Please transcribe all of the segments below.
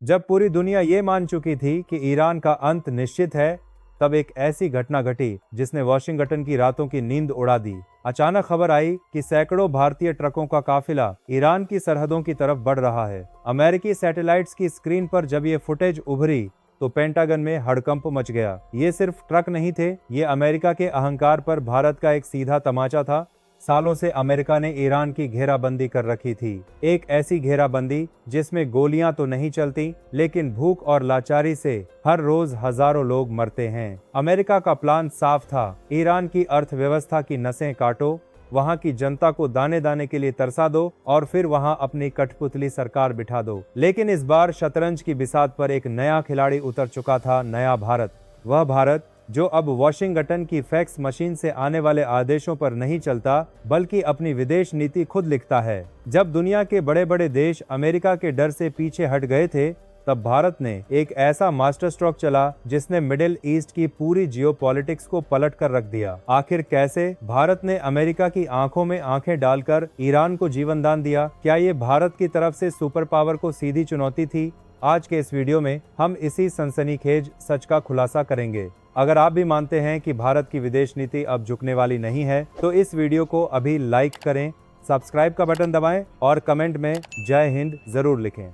जब पूरी दुनिया ये मान चुकी थी कि ईरान का अंत निश्चित है, तब एक ऐसी घटना घटी जिसने वॉशिंगटन की रातों की नींद उड़ा दी। अचानक खबर आई कि सैकड़ों भारतीय ट्रकों का काफिला ईरान की सरहदों की तरफ बढ़ रहा है। अमेरिकी सैटेलाइट्स की स्क्रीन पर जब ये फुटेज उभरी तो पेंटागन में हड़कंप मच गया। ये सिर्फ ट्रक नहीं थे, ये अमेरिका के अहंकार पर भारत का एक सीधा तमाचा था। सालों से अमेरिका ने ईरान की घेराबंदी कर रखी थी, एक ऐसी घेराबंदी जिसमें गोलियां तो नहीं चलती, लेकिन भूख और लाचारी से हर रोज हजारों लोग मरते हैं। अमेरिका का प्लान साफ था, ईरान की अर्थव्यवस्था की नसें काटो, वहां की जनता को दाने दाने के लिए तरसा दो और फिर वहां अपनी कठपुतली सरकार बिठा दो। लेकिन इस बार शतरंज की बिसात पर एक नया खिलाड़ी उतर चुका था, नया भारत। वह भारत जो अब वॉशिंगटन की फैक्स मशीन से आने वाले आदेशों पर नहीं चलता, बल्कि अपनी विदेश नीति खुद लिखता है। जब दुनिया के बड़े बड़े देश अमेरिका के डर से पीछे हट गए थे, तब भारत ने एक ऐसा मास्टर स्ट्रोक चला जिसने मिडिल ईस्ट की पूरी जियोपॉलिटिक्स को पलट कर रख दिया। आखिर कैसे? भारत ने अमेरिका की आंखों में आंखें डालकर ईरान को जीवन दान दिया। क्या ये भारत की तरफ से सुपर पावर को सीधी चुनौती थी? आज के इस वीडियो में हम इसी सनसनीखेज सच का खुलासा करेंगे। अगर आप भी मानते हैं कि भारत की विदेश नीति अब झुकने वाली नहीं है, तो इस वीडियो को अभी लाइक करें, सब्सक्राइब का बटन दबाएं और कमेंट में जय हिंद जरूर लिखें।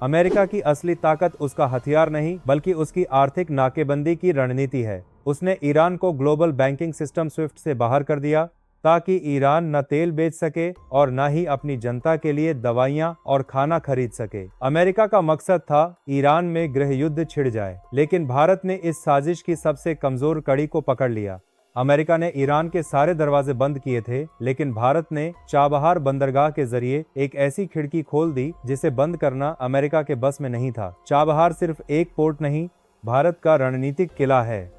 अमेरिका की असली ताकत उसका हथियार नहीं, बल्कि उसकी आर्थिक नाकेबंदी की रणनीति है। उसने ईरान को ग्लोबल बैंकिंग सिस्टम स्विफ्ट से बाहर कर दिया, ताकि ईरान न तेल बेच सके और न ही अपनी जनता के लिए दवाइयां और खाना खरीद सके। अमेरिका का मकसद था ईरान में गृह युद्ध छिड़ जाए, लेकिन भारत ने इस साजिश की सबसे कमजोर कड़ी को पकड़ लिया। अमेरिका ने ईरान के सारे दरवाजे बंद किए थे, लेकिन भारत ने चाबहार बंदरगाह के जरिए एक ऐसी खिड़की खोल दी जिसे बंद करना अमेरिका के बस में नहीं था। चाबहार सिर्फ एक पोर्ट नहीं, भारत का रणनीतिक किला है।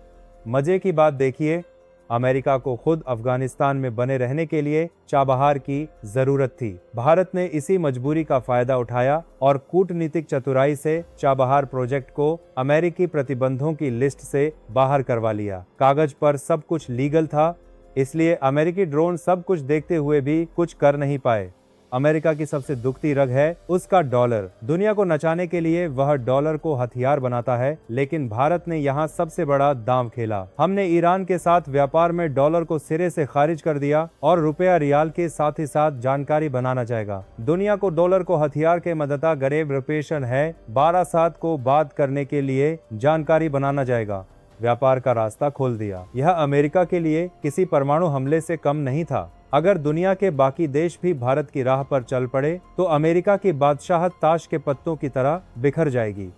मजे की बात देखिए, अमेरिका को खुद अफगानिस्तान में बने रहने के लिए चाबहार की जरूरत थी। भारत ने इसी मजबूरी का फायदा उठाया और कूटनीतिक चतुराई से चाबहार प्रोजेक्ट को अमेरिकी प्रतिबंधों की लिस्ट से बाहर करवा लिया। कागज पर सब कुछ लीगल था, इसलिए अमेरिकी ड्रोन सब कुछ देखते हुए भी कुछ कर नहीं पाए। अमेरिका की सबसे दुखती रग है उसका डॉलर। दुनिया को नचाने के लिए वह डॉलर को हथियार बनाता है, लेकिन भारत ने यहाँ सबसे बड़ा दांव खेला। हमने ईरान के साथ व्यापार में डॉलर को सिरे से खारिज कर दिया और रुपया रियाल के साथ ही साथ जानकारी बनाना चाहेगा। दुनिया को डॉलर को हथियार के मदता गरीब रिपेशन है, 12/7 को बात करने के लिए जानकारी बनाना जाएगा। व्यापार का रास्ता खोल दिया। यह अमेरिका के लिए किसी परमाणु हमले से कम नहीं था। अगर दुनिया के बाकी देश भी भारत की राह पर चल पड़े, तो अमेरिका की बादशाहत ताश के पत्तों की तरह बिखर जाएगी।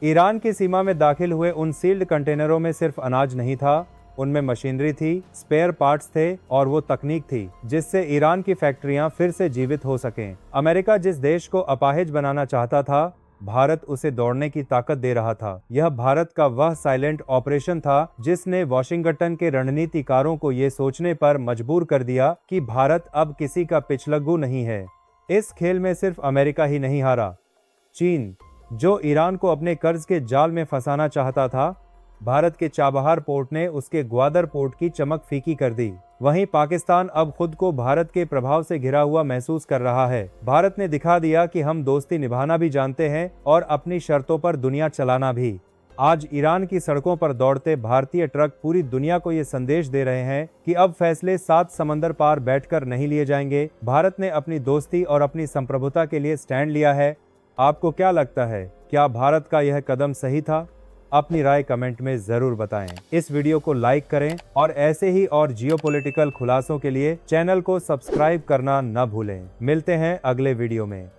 ईरान की सीमा में दाखिल हुए उन सील्ड कंटेनरों में सिर्फ अनाज नहीं था, उनमें मशीनरी थी, स्पेयर पार्ट्स थे और वो तकनीक थी जिससे ईरान की फैक्ट्रियां फिर से जीवित हो सकें। अमेरिका जिस देश को अपाहिज बनाना चाहता था, भारत उसे दौड़ने की ताकत दे रहा था। यह भारत का वह साइलेंट ऑपरेशन था जिसने वॉशिंगटन के रणनीतिकारों को ये सोचने पर मजबूर कर दिया कि भारत अब किसी का पिछलग्गू नहीं है। इस खेल में सिर्फ अमेरिका ही नहीं हारा। चीन, जो ईरान को अपने कर्ज के जाल में फंसाना चाहता था, भारत के चाबहार पोर्ट ने उसके ग्वादर पोर्ट की चमक फीकी कर दी। वहीं पाकिस्तान अब खुद को भारत के प्रभाव से घिरा हुआ महसूस कर रहा है। भारत ने दिखा दिया कि हम दोस्ती निभाना भी जानते हैं और अपनी शर्तों पर दुनिया चलाना भी। आज ईरान की सड़कों पर दौड़ते भारतीय ट्रक पूरी दुनिया को ये संदेश दे रहे हैं कि अब फैसले 7 समंदर पार बैठकर नहीं लिए जाएंगे। भारत ने अपनी दोस्ती और अपनी संप्रभुता के लिए स्टैंड लिया है। आपको क्या लगता है, क्या भारत का यह कदम सही था? अपनी राय कमेंट में जरूर बताएं। इस वीडियो को लाइक करें और ऐसे ही और जियोपॉलिटिकल खुलासों के लिए चैनल को सब्सक्राइब करना न भूलें। मिलते हैं अगले वीडियो में।